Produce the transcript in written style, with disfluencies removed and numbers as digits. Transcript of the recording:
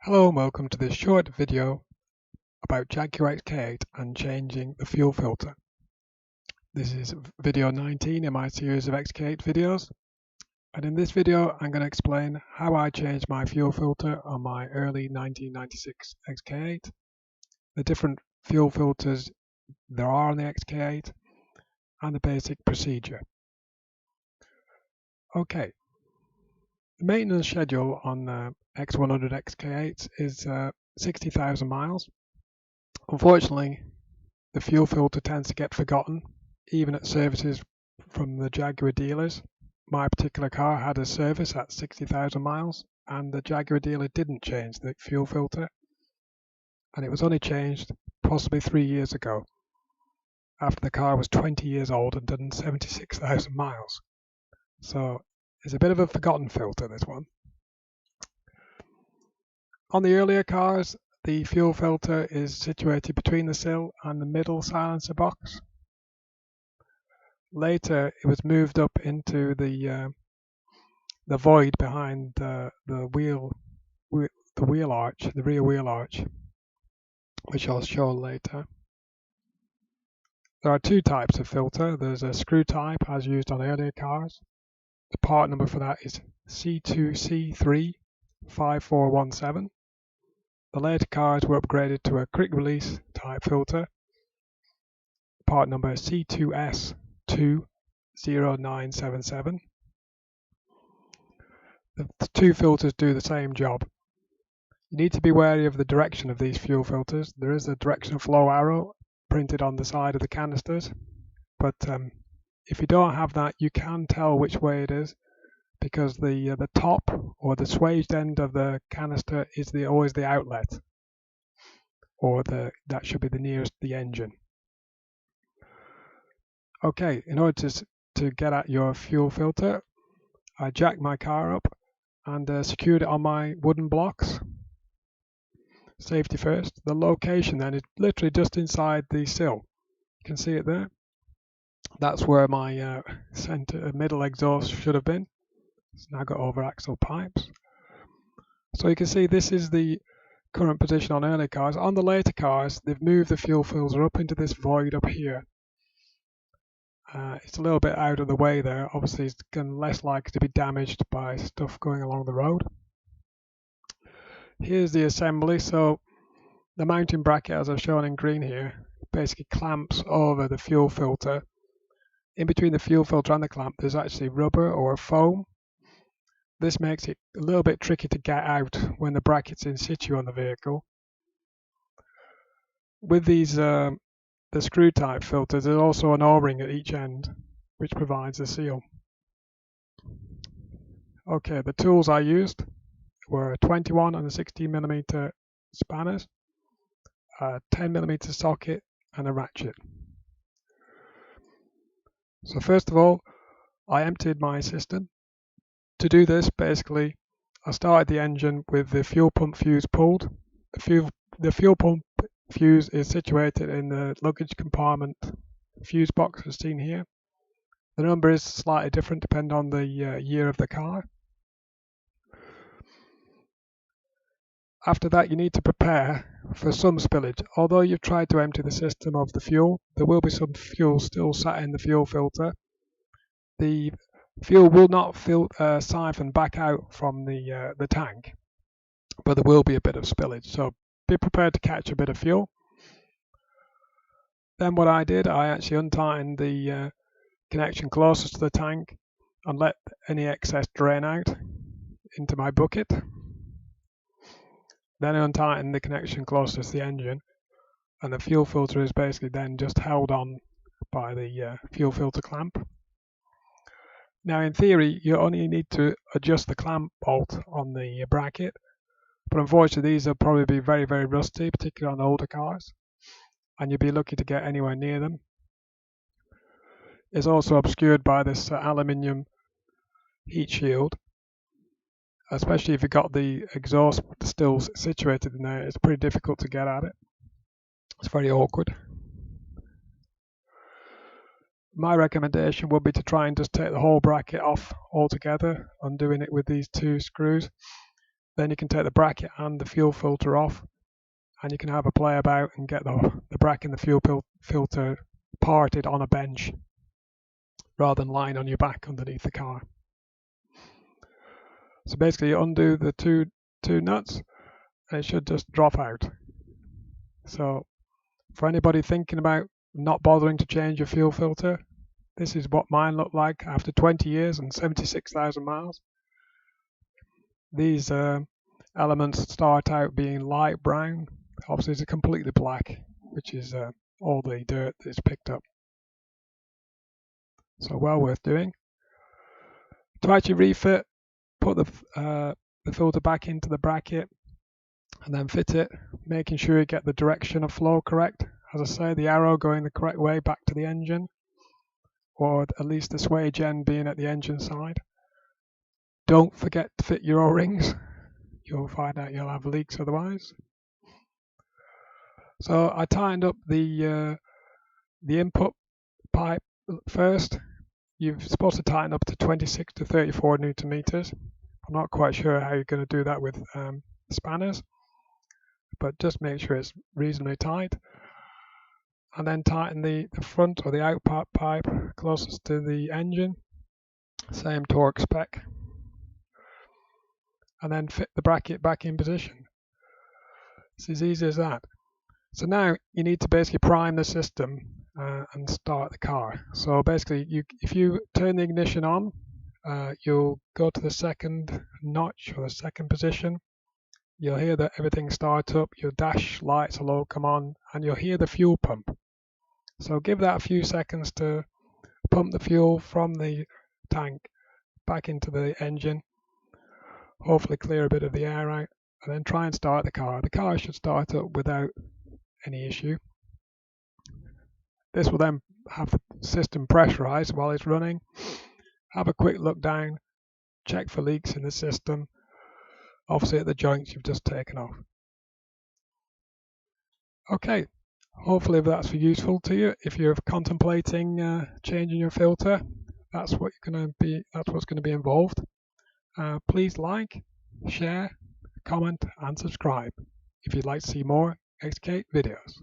Hello and welcome to this short video about Jaguar XK8 and changing the fuel filter. This is video 19 in my series of XK8 videos, and in this video I'm going to explain how I changed my fuel filter on my early 1996 XK8, the different fuel filters there are on the XK8, and the basic procedure. Okay, the maintenance schedule on the X100 XK8 is 60,000 miles. Unfortunately, the fuel filter tends to get forgotten, even at services from the Jaguar dealers. My particular car had a service at 60,000 miles, and the Jaguar dealer didn't change the fuel filter, and it was only changed possibly 3 years ago, after the car was 20 years old and done 76,000 miles. So it's a bit of a forgotten filter, this one. On the earlier cars, the fuel filter is situated between the sill and the middle silencer box. Later, it was moved up into the void behind the rear wheel arch, which I'll show later. There are two types of filter. There's a screw type, as used on earlier cars. The part number for that is C2C35417. The later cars were upgraded to a quick release type filter. Part number C2S20977. The two filters do the same job. You need to be wary of the direction of these fuel filters. There is a direction of flow arrow printed on the side of the canisters, but if you don't have that, you can tell which way it is, because the top or the swaged end of the canister is always the outlet, or that should be the nearest the engine. Okay, in order to get at your fuel filter, I jacked my car up and secured it on my wooden blocks. Safety first. The location then is literally just inside the sill. You can see it there. That's where my middle exhaust should have been. It's now got over axle pipes. So you can see this is the current position on early cars. On the later cars, they've moved the fuel filter up into this void up here. It's a little bit out of the way there. Obviously, it's less likely to be damaged by stuff going along the road. Here's the assembly. So the mounting bracket, as I've shown in green here, basically clamps over the fuel filter. In between the fuel filter and the clamp, there's actually rubber or foam. This makes it a little bit tricky to get out when the bracket's in situ on the vehicle. With these the screw type filters, there's also an O-ring at each end, which provides a seal. Okay, the tools I used were a 21 and a 16mm spanners, a 10mm socket, and a ratchet. So first of all, I emptied my system. To do this, basically, I started the engine with the fuel pump fuse pulled. The fuel pump fuse is situated in the luggage compartment fuse box, as seen here. The number is slightly different depending on the year of the car. After that, you need to prepare for some spillage. Although you've tried to empty the system of the fuel, there will be some fuel still sat in the fuel filter. The fuel will not siphon back out from the tank, but there will be a bit of spillage. So be prepared to catch a bit of fuel. Then what I did, I actually untightened the connection closest to the tank and let any excess drain out into my bucket. Then I untightened the connection closest to the engine, and the fuel filter is basically then just held on by the fuel filter clamp. Now in theory, you only need to adjust the clamp bolt on the bracket, but unfortunately these will probably be very, very rusty, particularly on older cars, and you'll be lucky to get anywhere near them. It's also obscured by this aluminium heat shield. Especially if you've got the exhaust still situated in there, it's pretty difficult to get at it. It's very awkward. My recommendation would be to try and just take the whole bracket off altogether, undoing it with these two screws. then you can take the bracket and the fuel filter off, and you can have a play about and get the bracket and the fuel filter parted on a bench rather than lying on your back underneath the car. So basically you undo the two nuts and it should just drop out. So for anybody thinking about not bothering to change your fuel filter, this is what mine looked like after 20 years and 76,000 miles. These elements start out being light brown. Obviously it's completely black, which is all the dirt that's picked up. So well worth doing. To actually refit, put the filter back into the bracket and then fit it, making sure you get the direction of flow correct. As I say, the arrow going the correct way back to the engine, or at least the swage end being at the engine side. Don't forget to fit your O-rings. You'll find out you'll have leaks otherwise. So I tightened up the input pipe first. You're supposed to tighten up to 26 to 34 Newton meters. I'm not quite sure how you're going to do that with spanners, but just make sure it's reasonably tight. And then tighten the front or the output pipe closest to the engine, same torque spec. And then fit the bracket back in position. It's as easy as that. So now you need to basically prime the system and start the car. So basically, if you turn the ignition on, you'll go to the second notch or the second position. You'll hear that everything starts up, your dash lights will all come on, and you'll hear the fuel pump. So give that a few seconds to pump the fuel from the tank back into the engine, hopefully clear a bit of the air out, and then try and start the car. The car should start up without any issue. This will then have the system pressurized while it's running. Have a quick look down, check for leaks in the system, obviously at the joints you've just taken off. Okay, hopefully that's useful to you. If you're contemplating changing your filter, that's what's going to be involved. Please like, share, comment and subscribe if you'd like to see more XK videos.